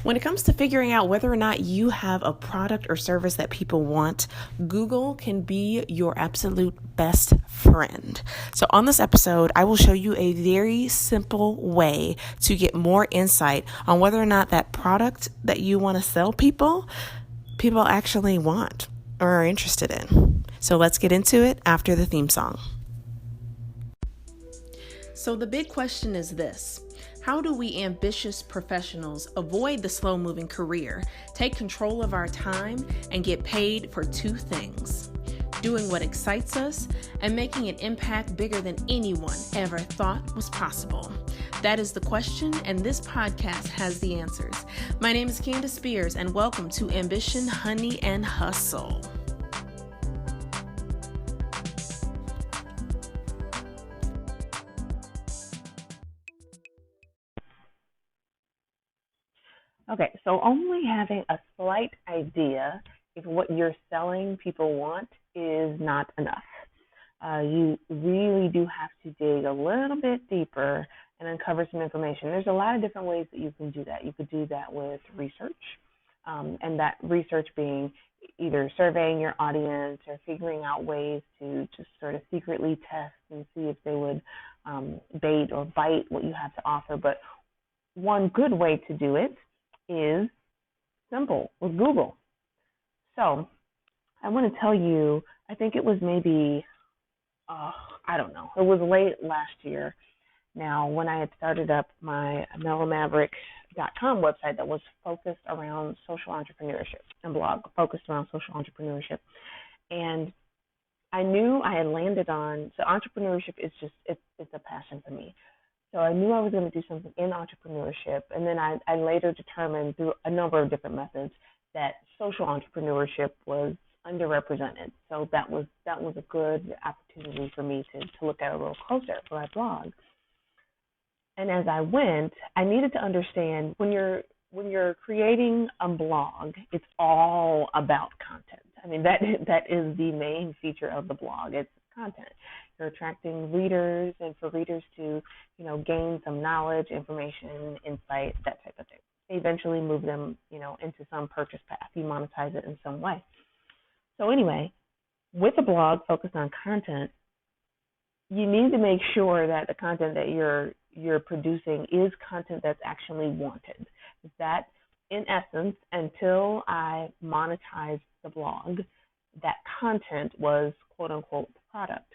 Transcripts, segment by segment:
When it comes to figuring out whether or not you have a product or service that people want, Google can be your absolute best friend. So, on this episode, I will show you a very simple way to get more insight on whether or not that product that you want to sell people actually want or are interested in. So, let's get into it after the theme song. So, the big question is this: how do we ambitious professionals avoid the slow-moving career, take control of our time, and get paid for two things: doing what excites us and making an impact bigger than anyone ever thought was possible? That is the question, and this podcast has the answers. My name is Candace Spears, and welcome to Ambition, Honey, and Hustle. Okay, so only having a slight idea if what you're selling people want is not enough. You really do have to dig a little bit deeper and uncover some information. There's a lot of different ways that you can do that. You could do that with research, and that research being either surveying your audience or figuring out ways to just sort of secretly test and see if they would bait or bite what you have to offer. But one good way to do it is simple with Google. So I want to tell you, I think it was maybe, I don't know, it was late last year now when I had started up my mellowmaverick.com website that was focused around social entrepreneurship, and blog focused around social entrepreneurship. And I knew I had landed on, so entrepreneurship is just, it's a passion for me. So I knew I was going to do something in entrepreneurship, and then I later determined through a number of different methods that social entrepreneurship was underrepresented. So that was a good opportunity for me to look at a little closer for my blog. And as I went, I needed to understand when you're creating a blog, it's all about content. I mean, that is the main feature of the blog. It's content. You're attracting readers, and for readers to, gain some knowledge, information, insight, that type of thing. Eventually move them, into some purchase path. You monetize it in some way. So anyway, with a blog focused on content, you need to make sure that the content that you're producing is content that's actually wanted. That, in essence, until I monetized the blog, that content was quote unquote the product.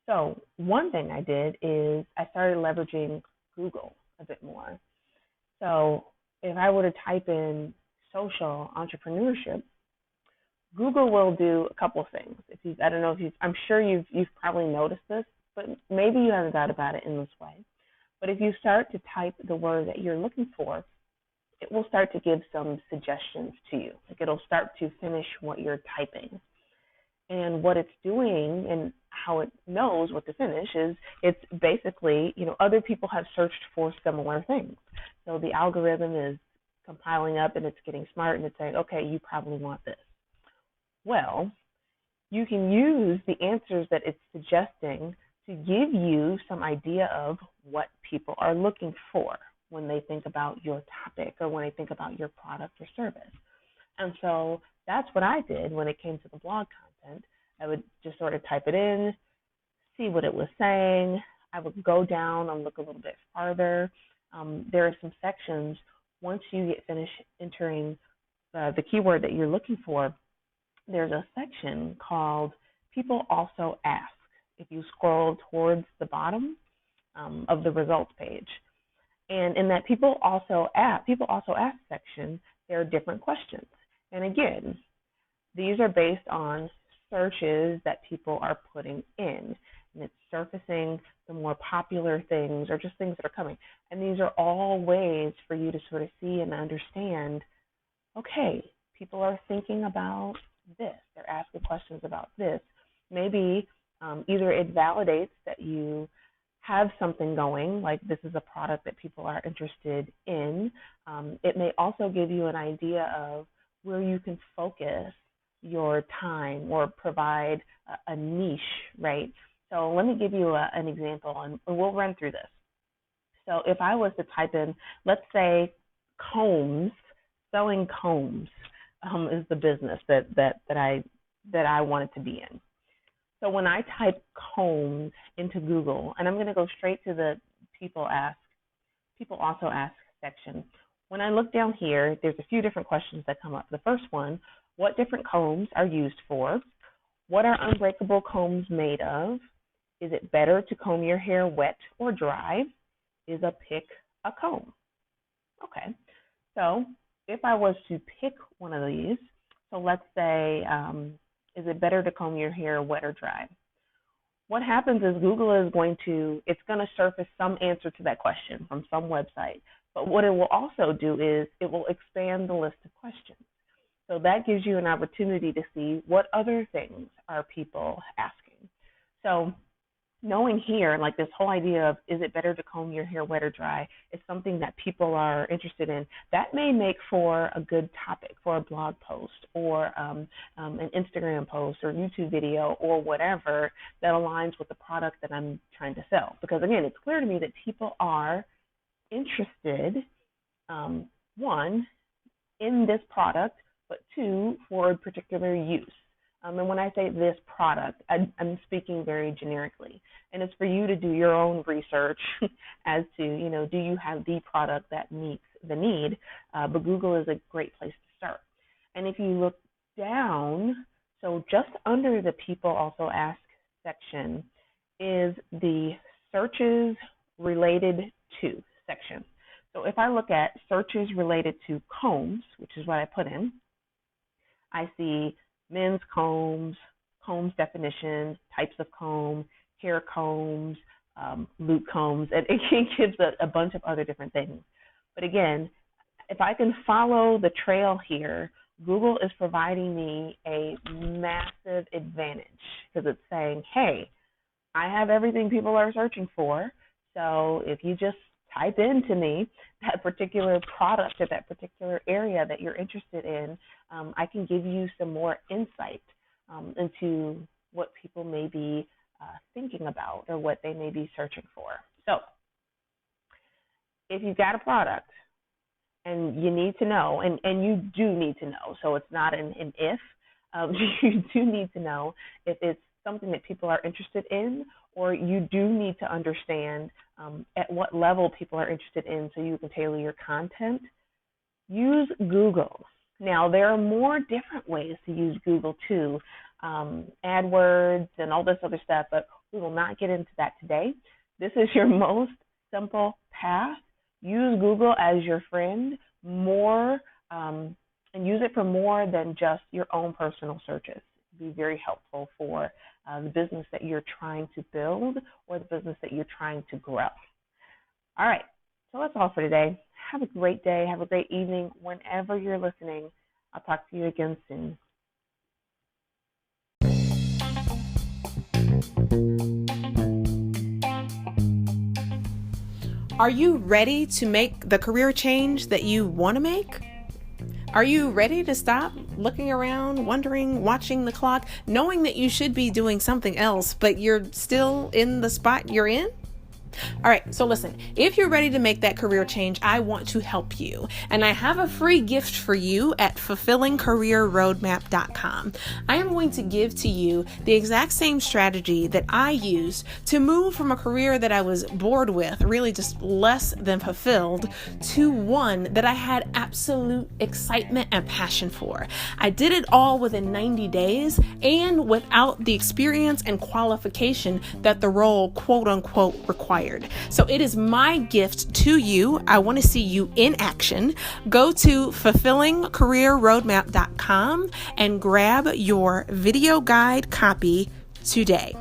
So one thing I did is I started leveraging Google a bit more. So if I were to type in social entrepreneurship, Google will do a couple of things. I don't know if I'm sure you've probably noticed this, but maybe you haven't thought about it in this way. But if you start to type the word that you're looking for, it will start to give some suggestions to you. Like, it'll start to finish what you're typing. And what it's doing and how it knows what to finish is it's basically, other people have searched for similar things. So the algorithm is compiling up and it's getting smart and it's saying, okay, you probably want this. Well, you can use the answers that it's suggesting to give you some idea of what people are looking for when they think about your topic or when they think about your product or service. And so that's what I did when it came to the blog content. I would just sort of type it in, see what it was saying. I would go down and look a little bit farther. There are some sections, once you get finished entering the keyword that you're looking for, there's a section called People Also Ask. If you scroll towards the bottom of the results page. And in that People Also Ask section, there are different questions. And again, these are based on searches that people are putting in. And it's surfacing the more popular things or just things that are coming. And these are all ways for you to sort of see and understand, okay, people are thinking about this. They're asking questions about this. Maybe either it validates that you have something going, like this is a product that people are interested in. It may also give you an idea of where you can focus your time or provide a niche, right? So let me give you an example, and we'll run through this. So if I was to type in, let's say combs, selling combs is the business that I wanted to be in. So when I type combs into Google, and I'm going to go straight to the people also ask section. When I look down here, there's a few different questions that come up. The first one, what different combs are used for? What are unbreakable combs made of? Is it better to comb your hair wet or dry? Is a pick a comb? Okay, so if I was to pick one of these, so let's say, is it better to comb your hair wet or dry? What happens is Google is it's going to surface some answer to that question from some website. But what it will also do is it will expand the list of questions. So that gives you an opportunity to see what other things are people asking. So knowing here, like this whole idea of is it better to comb your hair wet or dry is something that people are interested in. That may make for a good topic for a blog post or an Instagram post or YouTube video or whatever that aligns with the product that I'm trying to sell. Because again, it's clear to me that people are interested, one, in this product, but two, for a particular use. And when I say this product, I'm speaking very generically. And it's for you to do your own research as to, do you have the product that meets the need? But Google is a great place to start. And if you look down, so just under the people also ask section is the searches related to section. So if I look at searches related to combs, which is what I put in, I see men's combs, combs definitions, types of comb, hair combs, loop combs, and it gives a bunch of other different things. But again, if I can follow the trail here, Google is providing me a massive advantage because it's saying, hey, I have everything people are searching for. So if you just type into me that particular product or that particular area that you're interested in, I can give you some more insight into what people may be thinking about or what they may be searching for. So if you've got a product and you need to know, and you do need to know, so it's not an if, you do need to know if it's something that people are interested in, or you do need to understand at what level people are interested in so you can tailor your content. Use Google. Now, there are more different ways to use Google too, AdWords and all this other stuff, but we will not get into that today. This is your most simple path. Use Google as your friend more, and use it for more than just your own personal searches. Be very helpful for the business that you're trying to build or the business that you're trying to grow. All right, so that's all for today. Have a great day. Have a great evening whenever you're listening. I'll talk to you again soon. Are you ready to make the career change that you want to make? Are you ready to stop looking around, wondering, watching the clock, knowing that you should be doing something else, but you're still in the spot you're in? All right, so listen, if you're ready to make that career change, I want to help you. And I have a free gift for you at fulfillingcareerroadmap.com. I am going to give to you the exact same strategy that I used to move from a career that I was bored with, really just less than fulfilled, to one that I had absolute excitement and passion for. I did it all within 90 days and without the experience and qualification that the role, quote unquote, required. So it is my gift to you. I want to see you in action. Go to fulfillingcareerroadmap.com and grab your video guide copy today.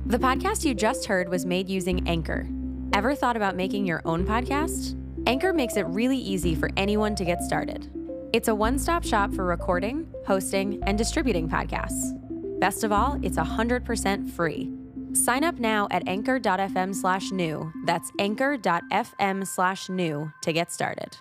The podcast you just heard was made using Anchor. Ever thought about making your own podcast? Anchor makes it really easy for anyone to get started. It's a one-stop shop for recording, hosting, and distributing podcasts. Best of all, it's 100% free. Sign up now at anchor.fm/new. That's anchor.fm/new to get started.